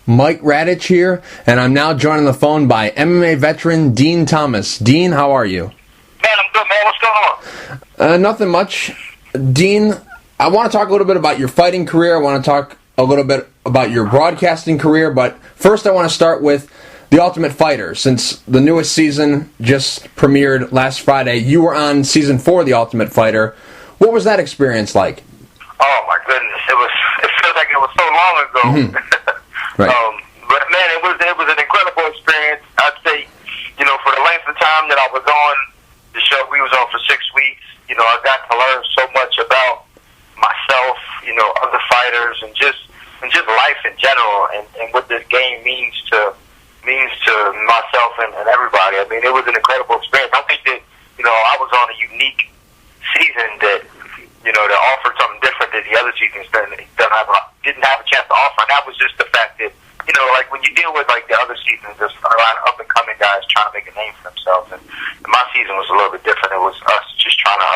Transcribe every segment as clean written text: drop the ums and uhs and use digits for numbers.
Mike Radich here, and I'm now joined on the phone by MMA Veteran Din Thomas. Dean, how are you? Man, I'm good, man. What's going on? Nothing much. Dean, I want to talk a little bit about your fighting career. I want to talk a little bit about your broadcasting career, but first I want to start with The Ultimate Fighter. Since the newest season just premiered last Friday, you were on Season 4 of The Ultimate Fighter. What was that experience like? Oh, my goodness. It feels like it was so long ago. Mm-hmm. Right. But, man, it was an incredible experience. I'd say, for the length of time that I was on the show, we was on for 6 weeks, I got to learn so much about myself, other fighters, and just life in general, and what this game means to myself and everybody. I mean, it was an incredible experience. I think that, I was on a unique season that, that offered something different that the other seasons didn't have a chance to offer. And that was just the fact that, like when you deal with like the other seasons, there's a lot of up and coming guys trying to make a name for themselves. And my season was a little bit different. It was us just trying to,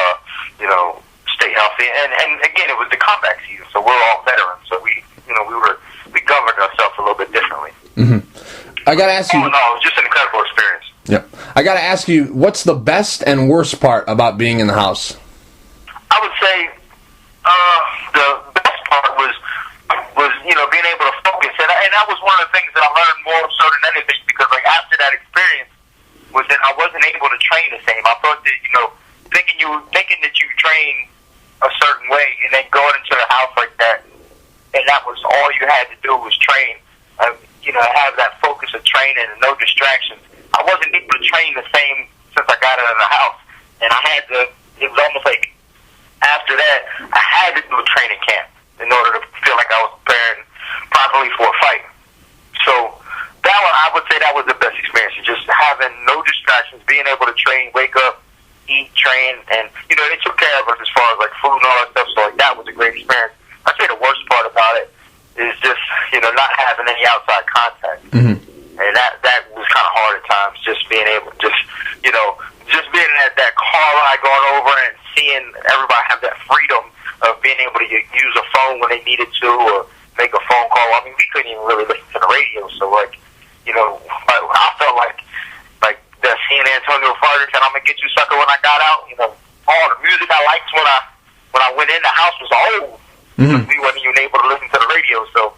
stay healthy. And again, it was the comeback season, so we're all veterans. So we governed ourselves a little bit differently. Mm-hmm. I gotta ask you. Oh no, it was just an incredible experience. Yep. I gotta ask you, what's the best and worst part about being in the house? I would say the best part was being able to focus, and that was one of the things that I learned more so than anything, because like after that experience was that I wasn't able to train the same. I thought that thinking that you train a certain way, and then going into the house like that, and that was all you had to do was train. Have that focus of training and no distractions. I wasn't able to train the same since I got out of the house, and it was almost like after that, I had to do a training camp in order to feel like I was preparing properly for a fight. So that one, I would say that was the best experience, just having no distractions, being able to train, wake up, eat, train, and, they took care of us as far as like food and all that stuff, so like that was a great experience. I'd say the worst part about it is just, not having any outside contact. Mm-hmm. And that was kind of hard at times, just being able, just being at that car ride going over and seeing everybody have that freedom of being able to use a phone when they needed to, or make a phone call. I mean, we couldn't even really listen to the radio, so like, I felt like that seeing Antonio Farter said, "I'm gonna get you, sucker," when I got out. All the music I liked when I went in the house was old. Mm-hmm. We wasn't even able to listen to the radio, so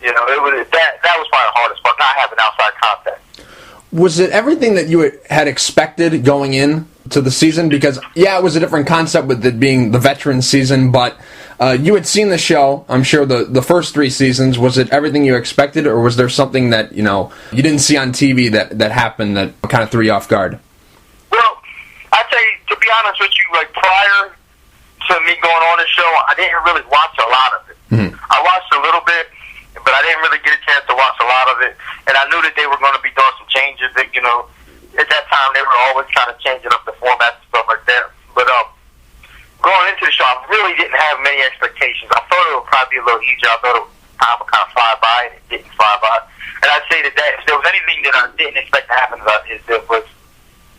it was that was probably the hardest part, not having outside contact. Was it everything that you had expected going in to the season? Because, it was a different concept with it being the veteran season, but you had seen the show, I'm sure, the first 3 seasons. Was it everything you expected, or was there something that, you didn't see on TV that happened that kind of threw you off guard? Well, I'd say, to be honest with you, like prior to me going on the show, I didn't really watch a lot of it. Mm-hmm. I watched a little bit, but I didn't really get a chance to watch a lot of it. And I knew that they were going to be doing some changes. That at that time they were always kind of changing up the format and stuff like that. But going into the show, I really didn't have many expectations. I thought it would probably be a little easier. I thought time would kind of fly by, and it didn't fly by. And I'd say that if there was anything that I didn't expect to happen, it was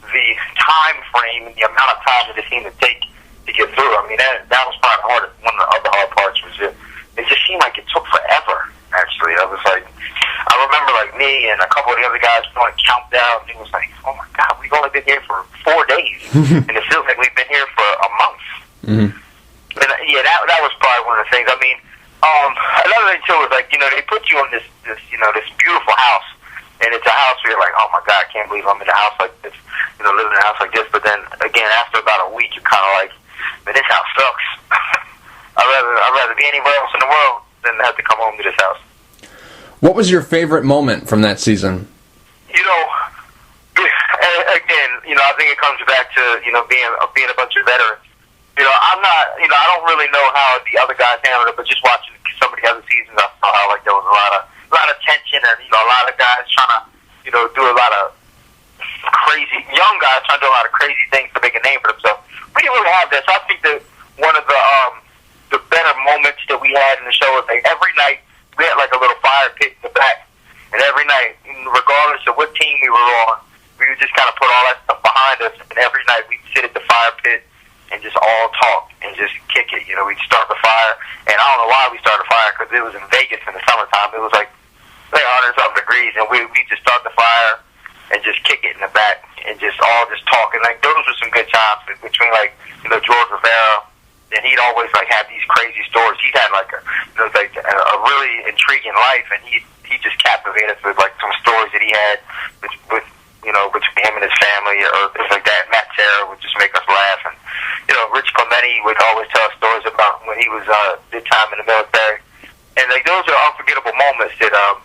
the time frame and the amount of time that it seemed to take to get through. I mean, that was probably the hardest. One of the other hard parts was it just seemed like it took forever. Actually, I was like, I remember like me and a couple of the other guys doing a countdown. And it was like, oh my God, we've only been here for 4 days, and it feels like we've been here for a month. Mm-hmm. And that was probably one of the things. I mean, another thing too was like, they put you in this beautiful house, and it's a house where you're like, oh my God, I can't believe I'm in a house like this, living in a house like this. But then again, after about a week, you're kind of like, man, this house sucks. I'd rather be anywhere else in the world than have to come home to this house. What was your favorite moment from that season? Again, I think it comes back to, being a bunch of veterans. I'm not, I don't really know how the other guys handled it, but just watching some of the other seasons, I saw how like there was a lot of tension, and a lot of guys trying to, do a lot of crazy young guys trying to do a lot of crazy things to make a name for themselves. We didn't really have that, so I think that one of the better moments that we had in the show was like every night we had like a little fire pit in the back, and every night, regardless of what team we were on, we would just kind of put all that stuff behind us, and every night we'd sit at the fire pit and just all talk and just kick it. We'd start the fire, and I don't know why we started the fire, because it was in Vegas in the summertime. It was like degrees, and we just start the fire and just kick it in the back and just all just talk. And like those were some good times between like George Rivera, and he'd always like have these crazy stories. He had like a really intriguing life, and he just captivated us with like some stories that he had with between him and his family or things like that. Matt Serra would just make us laugh, and Rich Clemente would always tell us stories about when he was did time in the military, and like those are unforgettable moments that'll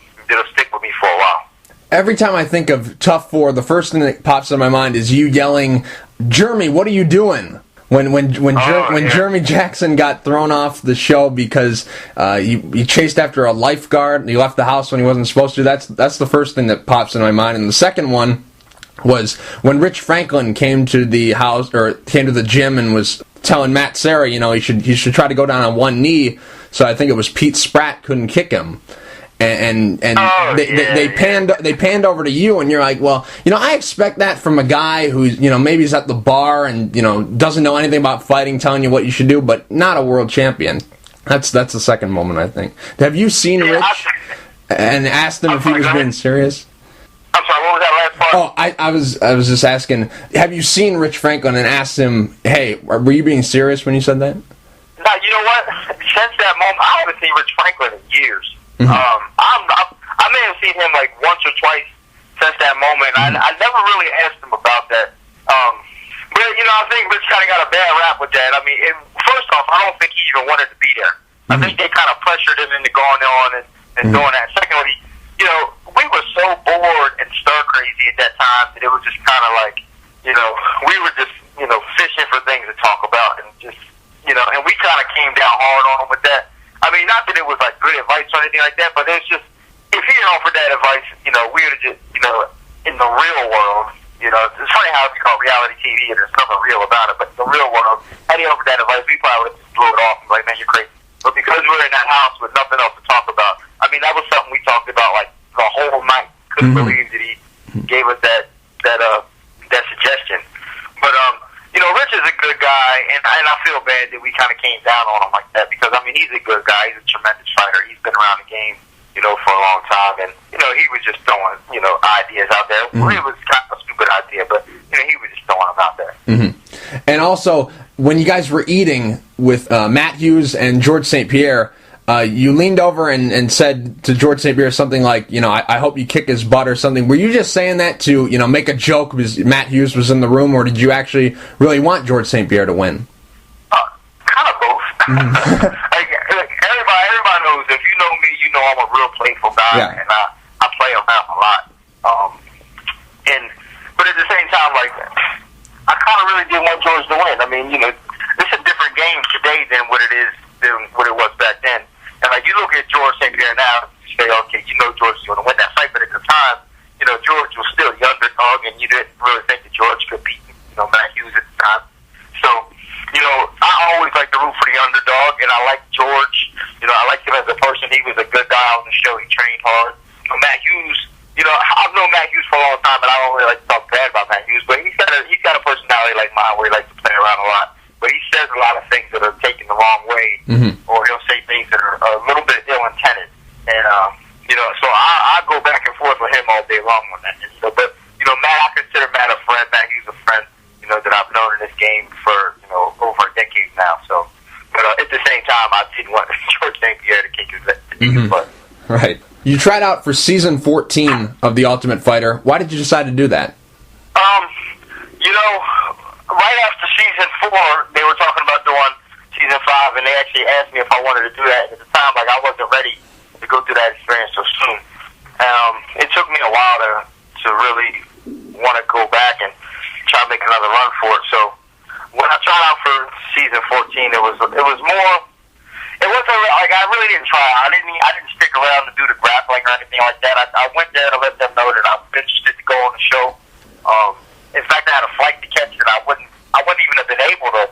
stick with me for a while. Every time I think of Tough 4, the first thing that pops in my mind is you yelling, "Jeremy, what are you doing?" When Jeremy Jackson got thrown off the show because he chased after a lifeguard and he left the house when he wasn't supposed to. That's the first thing that pops in my mind. And the second one was when Rich Franklin came to the house or came to the gym and was telling Matt Serra, he should try to go down on one knee. So I think it was Pete Spratt couldn't kick him. They panned over to you, and you're like, well, I expect that from a guy who's, maybe he's at the bar and, doesn't know anything about fighting, telling you what you should do, but not a world champion. That's the second moment, I think. Have you seen Rich and asked him if he was being serious? I'm sorry, what was that last part? Oh, I was just asking, have you seen Rich Franklin and asked him, hey, were you being serious when you said that? No, you know what? Since that moment, I haven't seen Rich Franklin in years. Mm-hmm. I may have seen him like once or twice since that moment. I never really asked him about that. But I think Rich kind of got a bad rap with that. I mean, first off, I don't think he even wanted to be there. I think they kind of pressured him into going on and doing that. Secondly, we were so bored and stir crazy at that time that it was just kind of like, we were just fishing for things to talk about and just and we kind of came down hard on him with that. I mean, not that it was like good advice or anything like that, but it's just, if he had offered that advice, we would have just, in the real world, it's funny how we call reality TV and there's nothing real about it, but in the real world, had he offered that advice, we probably would have just blew it off and be like, man, you're crazy. But because we were in that house with nothing else to talk about, I mean, that was something we talked about like the whole night. Couldn't believe that he gave us that suggestion. But, Rich is a good guy, and I feel bad that we kind of came down on him like that because, I mean, he's a good guy. He's a tremendous fighter. He's been around the game, for a long time, and, he was just throwing, ideas out there. Mm-hmm. It was kind of a stupid idea, but, he was just throwing them out there. Mm-hmm. And also, when you guys were eating with Matt Hughes and George St. Pierre, you leaned over and said to George St. Pierre something like, I hope you kick his butt or something. Were you just saying that to, make a joke because Matt Hughes was in the room, or did you actually really want George St. Pierre to win? Kind of both. Everybody knows, if you know me, you know I'm a real playful guy, and I play around a lot. But at the same time, like, I kind of really did want George to win. I mean, it's a different game today than what it was back then. And like you look at George St. Pierre now, you say, okay, George is going to win that fight, but at the time, George was still the underdog, and you didn't really think that George could beat, Matt Hughes at the time. So, I always like to root for the underdog, and I like George. I like him as a person. He was a good guy on the show. He trained hard. Matt Hughes, I've known Matt Hughes for a long time, and I don't really like to talk bad about Matt Hughes, but he's got a personality like mine where he likes to play around a lot. But he says a lot of things that are taken the wrong way, or he'll say things that are a little bit ill-intended. And, so I go back and forth with him all day long on that. And so, but, Matt, I consider Matt a friend. Matt Hughes a friend, that I've known in this game for, over a decade now. So, but at the same time, I didn't want George St. Pierre to kick his butt. Right. You tried out for season 14 of The Ultimate Fighter. Why did you decide to do that? Right after season 4, they were talking about doing season 5, and they actually asked me if I wanted to do that. At the time, like, I wasn't ready to go through that experience so soon. It took me a while to really want to go back and try to make another run for it. So when I tried out for season 14, it was more. It wasn't like I really didn't try. I didn't stick around to do the grappling or anything like that. I went there to let them know that I was interested to go on the show. In fact, I had a flight to catch that I wouldn't even have been able to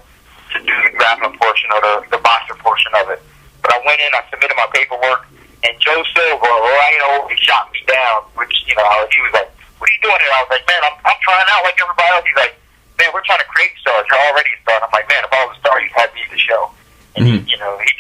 do the grappling portion or the boxer portion of it. But I went in, I submitted my paperwork, and Joe Silva right over shot me down, which, he was like, what are you doing here? I was like, man, I'm trying out like everybody else. He's like, man, we're trying to create stars. You're already a star. I'm like, man, if I was a star, you'd have me in the show. And, he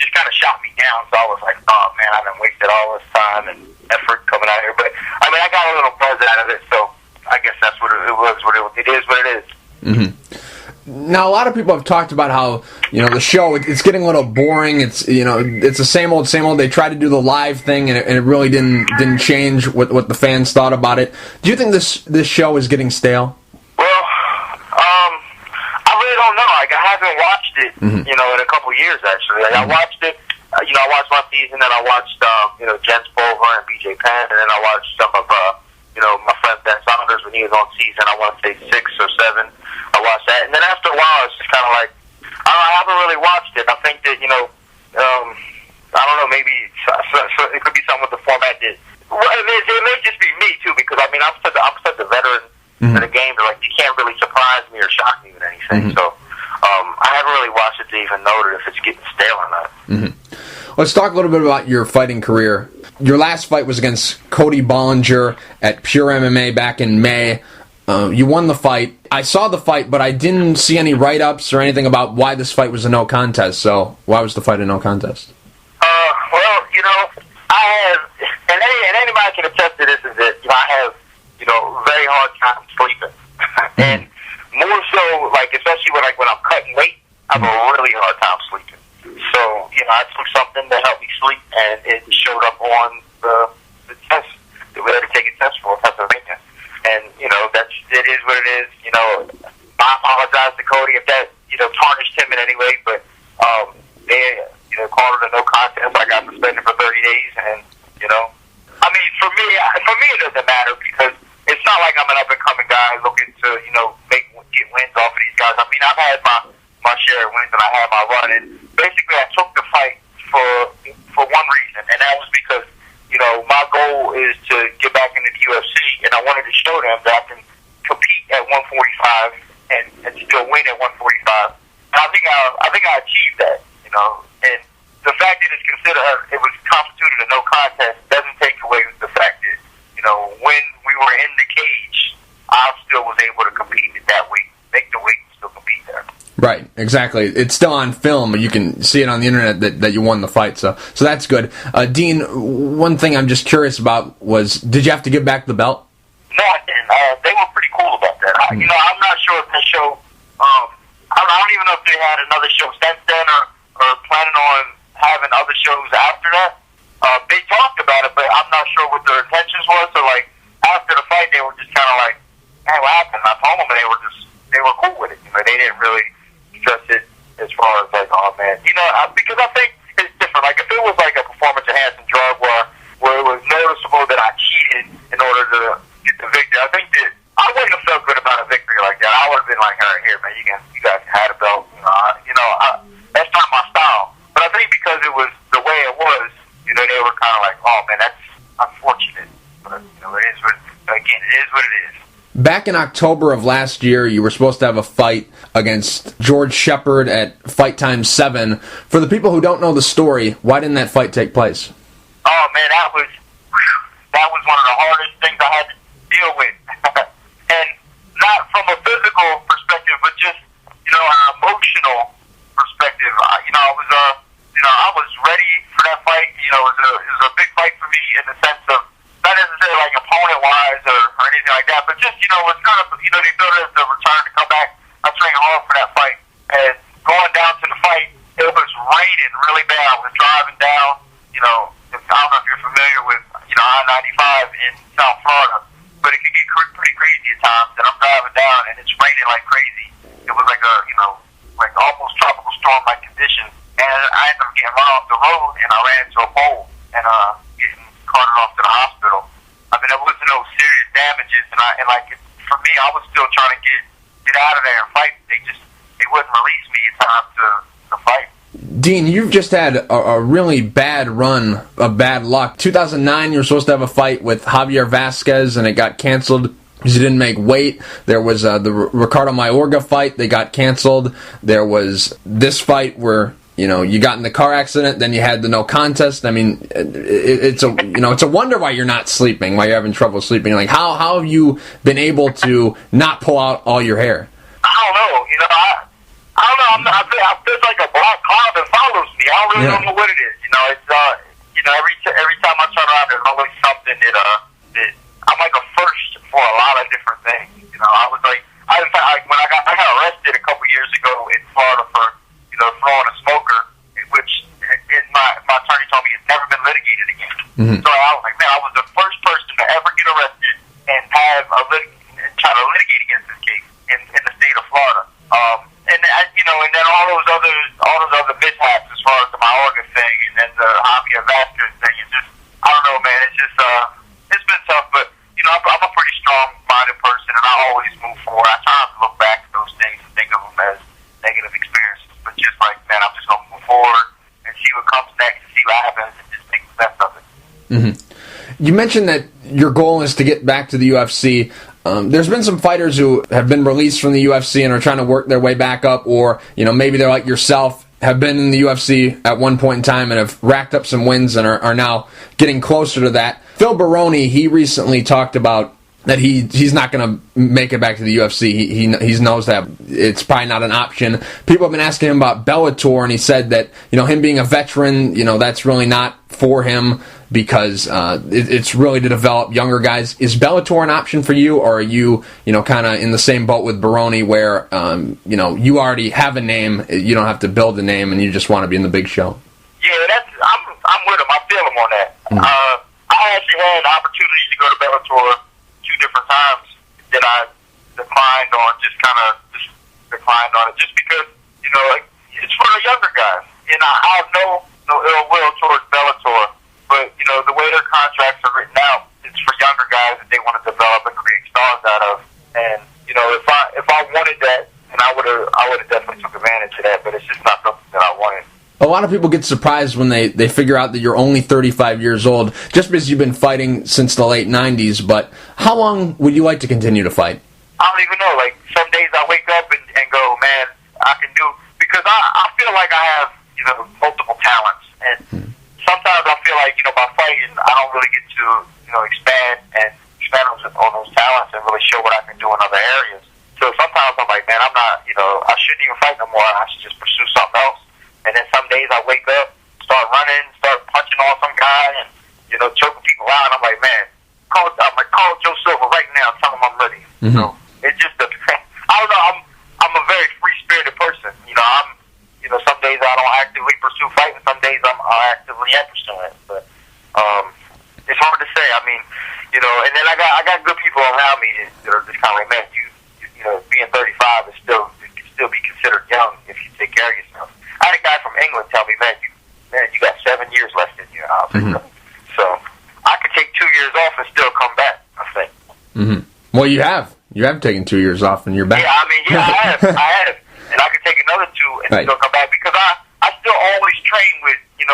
just kind of shot me down, so I was like, oh, man, I've been wasted all this time and effort coming out here. But, I mean, a little buzz out of it, so I guess that's what it was. It is what it is. Mm-hmm. Now, a lot of people have talked about how, the show, it's getting a little boring. It's, it's the same old, same old. They tried to do the live thing, and it really didn't change what the fans thought about it. Do you think this show is getting stale? Well, I really don't know. Like, I haven't watched it, Mm-hmm. in a couple of years, actually. Like, I watched it, I watched one season, then I watched, Jens Bova and BJ Penn, and then I watched some of, my friend Ben Saunders when he was on season, I want to say 6 or 7. I watched that, and then after a while, it's just kind of like, I haven't really watched it. I think that, I don't know, maybe it could be something with the format that, well, it may just be me, too, because, I'm such a veteran Mm-hmm. in the game that, like, you can't really surprise me or shock me with anything, so I haven't really watched it to even know that if it's getting stale or not. Mm-hmm. Let's talk a little bit about your fighting career. Your last fight was against Cody Bollinger at Pure MMA back in May. You won the fight. I saw the fight, but I didn't see any write-ups or anything about why this fight was a no contest. So why was the fight a no contest? Well, I have, and anybody can attest to this, is that I have, very hard time sleeping, and more so, like, especially when I'm cutting weight, I have a really hard time sleeping. So, I took something to help me sleep, and it showed up on the test that we had to take a test for in Pennsylvania. And, it is what it is. I apologize to Cody if that, tarnished him in any way, but they, called it a no contest. I got suspended for 30 days, and, for me it doesn't matter, because it's not like I'm an up-and-coming guy looking to, get wins off of these guys. I mean, I've had my share of wins, and I had my run, and basically I took the fight for one reason, and that was because, my goal is to get back into the UFC, and I wanted to show them that I can compete at 145 and still win at 145. And I think I achieved that, and the fact that it was constituted a no contest doesn't take away the fact that, when we were in the cage, I still was able to compete at that weight, make the weight, and still compete there. Right, exactly. It's still on film. You can see it on the internet that you won the fight, so that's good. Dean, one thing I'm just curious about was, did you have to give back the belt? No, I didn't. They were pretty cool about that. I'm not sure if the show, I don't even know if they had another show since then, or planning on having other shows after that. They talked about it, but I'm not sure what their intentions was. So, like, after the fight, they were just kind of like, "Hey, what happened?" I told them, and they were cool with it. They didn't really stress it as far as like, "Oh man," because I think it's different. Like, if it was like a performance-enhancing drug where it was noticeable that I cheated in order to get the victory, I think that I wouldn't have felt good about a victory like that. I would have been like, "All right, here, man, you guys had a belt." That's not my style. But I think because it was the way it was, they were kind of like, "Oh man, that's unfortunate." But it is what it is. Back in October of last year, you were supposed to have a fight against George Shepard at Fight Time 7. For the people who don't know the story, why didn't that fight take place? Oh man, that was one of the hardest things I had to deal with, and not from a physical perspective, but just an emotional perspective. I was ready for that fight. It was a big fight for me in the sense of not necessarily like opponent-wise or anything like that, but just it was kind of they built it as a return to come back. I trained hard for that fight, and going down to the fight, it was raining really bad. I was driving down. I don't know if you're familiar with I-95 in South Florida, but it can get pretty crazy at times. And I'm driving down, and it's raining like crazy. It was like like almost tropical storm-like conditions. And I ended up getting run off the road, and I ran into a pole and getting carted off to the hospital. I mean, there wasn't no serious damages, and for me, I was still trying to get out of there and fight. They wouldn't release me in time to fight. Dean, you've just had a really bad run of bad luck. 2009, you were supposed to have a fight with Javier Vasquez, and it got canceled because you didn't make weight. There was the Ricardo Mayorga fight. They got canceled. There was this fight where you got in the car accident, then you had the no contest. I mean, it's a wonder why you're not sleeping, why you're having trouble sleeping. Like, how have you been able to not pull out all your hair? I don't know. I don't know. I feel like a black cloud that follows me. I really don't know what it is. It's every time I turn around, there's always something that I'm like a first for a lot of different things. You know, I was like, when I got arrested a couple years ago in Florida for, you know, throwing a smoker, which my attorney told me it's never been litigated again. Mm-hmm. So I was like, man, I was the first person to ever get arrested and have try to litigate against this case in the state of Florida. You know, and then all those other mishaps as far as the Mayorga thing and then the Javier Vasquez thing. It's just, I don't know, man. It's just it's been tough, but you know, I'm a pretty strong-minded person, and I always move forward. I try not to look back at those things and think of them as negative experiences, but just like, man, I'm just gonna move forward and see what comes next, and see what happens, and just make the best of it. Mm-hmm. You mentioned that your goal is to get back to the UFC. There's been some fighters who have been released from the UFC and are trying to work their way back up, or you know, maybe they're like yourself, have been in the UFC at one point in time and have racked up some wins and are now getting closer to that. Phil Baroni, he recently talked about that he's not going to make it back to the UFC. He knows that it's probably not an option. People have been asking him about Bellator, and he said that, you know, him being a veteran, you know, that's really not for him because it's really to develop younger guys. Is Bellator an option for you, or are you know, kind of in the same boat with Baroni where, you know, you already have a name, you don't have to build a name, and you just want to be in the big show? Yeah, I'm with him. I feel him on that. Mm-hmm. I actually had the opportunity to go to Bellator 2 different times that I declined on it just because, you know, like, it's for the younger guys. And I have no ill will towards Bellator, but, you know, the way their contracts are written out, it's for younger guys that they want to develop and create stars out of. And, you know, if I wanted that, then I would have definitely took advantage of that, but it's just not something that I wanted. A lot of people get surprised when they figure out that you're only 35 years old, just because you've been fighting since the late 90s, but how long would you like to continue to fight? I don't even know. Like, some days I wake up and go, man, I can do, because I feel like I have, you know, multiple talents, and sometimes I feel like, you know, by fighting, I don't really get to, you know, expand on those talents and really show what I can do in other areas. So sometimes I'm like, man, I'm not, you know, I shouldn't even fight no more. I should just pursue something else. And then some days I wake up, start running, start punching on some guy, and, you know, choking people out. And I'm like, man, call Joe Silva right now. Tell him I'm ready. Mm-hmm. So it just, I don't know. I'm a very free spirited person. You know, some days I don't actively pursue fighting. Some days I actively am pursuing it. But it's hard to say. I mean, you know, and then I got good people around me that are just kind of like, man, you know, being 35 is still be considered young if you take care of yourself. I had a guy from England tell me, man, you got 7 years left in you. Mm-hmm. So I could take 2 years off and still come back, I think. Mm-hmm. Well, you have taken 2 years off and you're back. Yeah, I mean, I have. And I could take another 2 and still come back because I still always train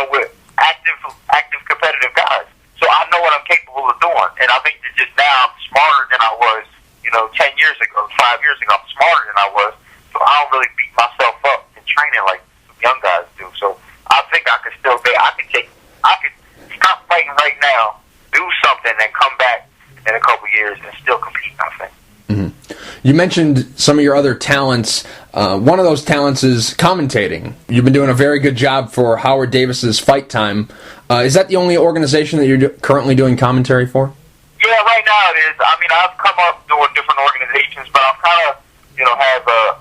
with active competitive guys. So I know what I'm capable of doing. And I think that just now I'm smarter than I was, you know, 10 years ago, 5 years ago. I'm smarter than I was. So I don't really beat myself up in training like young guys do. So I think I could still be. I could stop fighting right now, do something, and come back in a couple years and still compete, I think. Mm-hmm. You mentioned some of your other talents. One of those talents is commentating. You've been doing a very good job for Howard Davis's Fight Time. Is that the only organization that you're currently doing commentary for? Yeah, right now it is. I mean, I've come up doing different organizations, but I'm kind of, you know, have a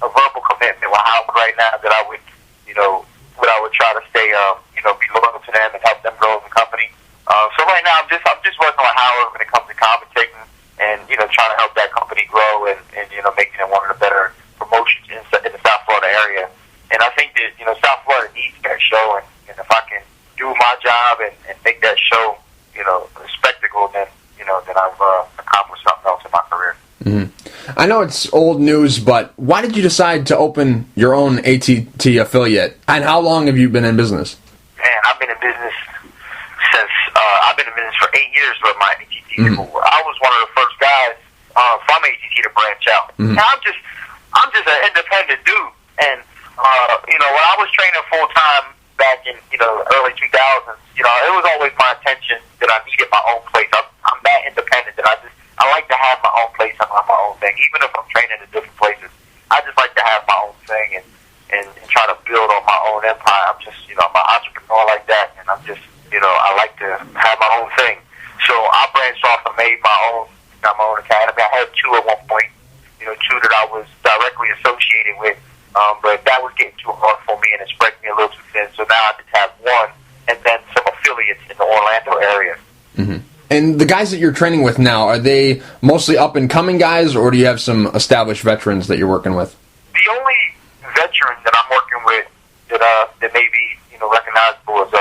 verbal commitment with Howard right now that I would, you know, try to stay, you know, be loyal to them and help them grow as a company. So right now I'm just working with Howard when it comes to commentating and, you know, trying to help that company grow and you know, making it one of the better promotions in the South Florida area. And I think that, you know, South Florida needs that show, and if I can do my job and make that show, you know, a spectacle, then, you know, then I've accomplished something else in my career. Mm-hmm. I know it's old news, but why did you decide to open your own ATT affiliate? And how long have you been in business? Man, I've been in business for 8 years with my ATT. Mm-hmm. I was one of the first guys from ATT to branch out. Mm-hmm. Now, I'm just an independent dude, and you know, when I was training full time back in, you know, early 2000s, you know, it was always my intention that I needed my own place. I'm that independent that I like to have my own place and have my own thing, even if I'm training in different places. I just like to have my own thing and try to build on my own empire. I'm just, you know, I'm an entrepreneur like that, and I'm just, you know, I like to have my own thing. So I branched off and made got my own academy. I had two at one point, two that I was directly associated with, but that was getting too hard for me and it spread me a little too thin. So now I just have one, and then some affiliates in the Orlando area. Mm-hmm. And the guys that you're training with now, are they mostly up-and-coming guys, or do you have some established veterans that you're working with? The only veteran that I'm working with that may be recognizable is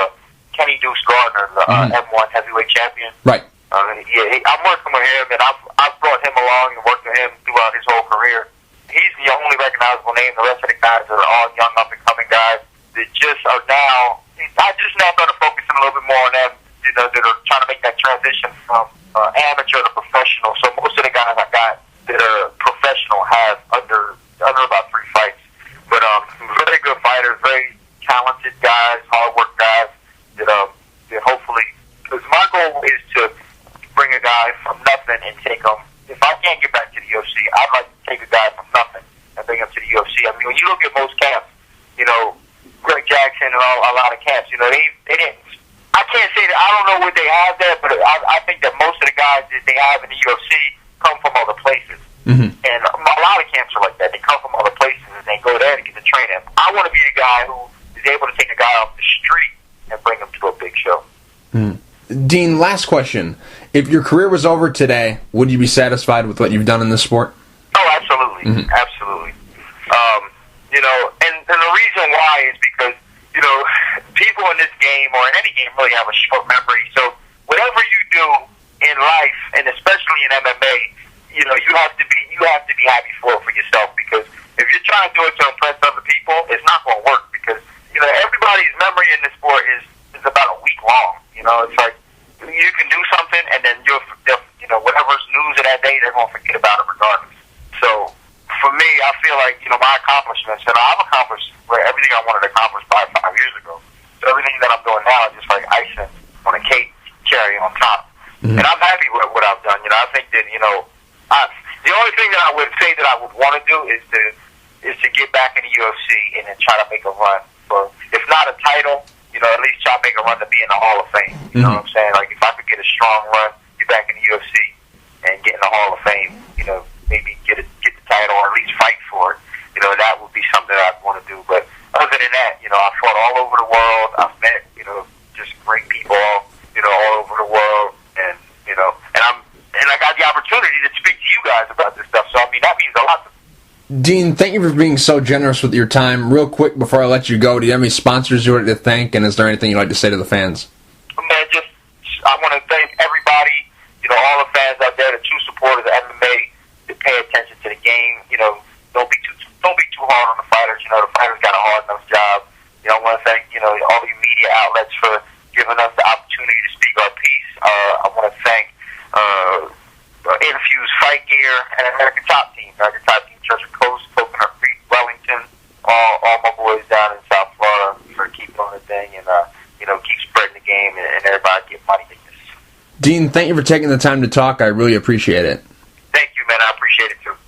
Kenny Deuce Gardner, the M1 heavyweight champion. Right. I'm working with him, and I've brought him along and worked with him throughout his whole career. He's the only recognizable name. The rest of the guys are all young, up-and-coming guys that just are now. I just now started focusing a little bit more on them, that are trying to make that transition from amateur to professional. So most of the guys I got that are professional have under about 3 fights. But very good fighters, very talented guys, hard work guys that hopefully, because my goal is to bring a guy from nothing and take him. If I can't get back to the UFC, I'd like to take a guy from nothing and bring him to the UFC. I mean, when you look at most camps, Greg Jackson and a lot of camps, they didn't. I can't say that I don't know what they have there, but I think that most of the guys that they have in the UFC come from other places. Mm-hmm. And a lot of camps are like that. They come from other places and they go there to get to train him. I want to be the guy who is able to take a guy off the street and bring him to a big show. Mm. Dean, last question. If your career was over today, would you be satisfied with what you've done in this sport? Oh, absolutely. Mm-hmm. Absolutely. And the reason why is because, people in this game or in any game really have a short memory. So whatever you do in life, and especially in MMA, you have to be happy for yourself, because if you're trying to do it to impress other people, it's not going to work, because everybody's memory in this sport is about a week long. It's like you can do something and then whatever's news of that day, they're going to forget about it regardless. So for me, I feel like my accomplishments, and I've accomplished everything I wanted to accomplish 5 years ago. So everything that I'm doing now is just like icing on a cake, cherry on top. Mm-hmm. And I'm happy with what I've done. I think that the only thing that I would say that I would want to do is to get back in the UFC and then try to make a run for, if not a title, at least try to make a run to be in the Hall of Fame. You know what I'm saying? Like if I could get a strong run, get back in the UFC and get in the Hall of Fame, maybe get the title or at least fight for it. That would be something I'd want to do. But other than that, I fought all over the world. I've met, just great people, all over the world, and I got the opportunity to speak to you guys about this stuff. So I mean, that means a lot to me. Dean, thank you for being so generous with your time. Real quick before I let you go, do you have any sponsors you'd like to thank, and is there anything you'd like to say to the fans? Man, I want to thank everybody, all the fans out there, the true supporters of MMA, that pay attention to the game. Don't be too hard on the fighters. The fighters got a hard enough job. I want to thank all the media outlets for giving us the opportunity to speak our piece. I want to thank Infuse Fight Gear and American Top Team. American Top Team, Church of Coast, Coconut Creek, Wellington, all my boys down in South Florida for keeping on the thing and keep spreading the game and everybody get money in this. Dean, thank you for taking the time to talk. I really appreciate it.